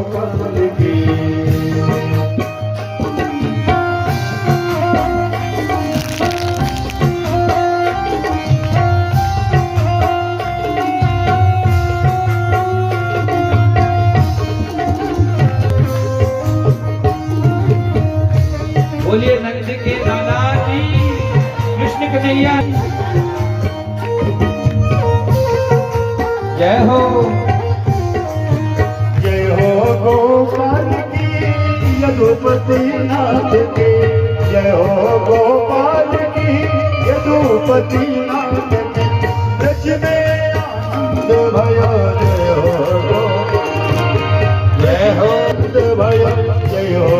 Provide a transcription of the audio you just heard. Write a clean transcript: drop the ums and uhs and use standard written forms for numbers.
गोपाल की। बोलिए नंद के लाला जी कृष्ण कन्हैया जय हो। जय हो गोपाल की यदुपति नाथ की। जय हो गोपाल की यदुपति नाथ की। ब्रज में आनंद भयो जय हो जय हो भयो जय हो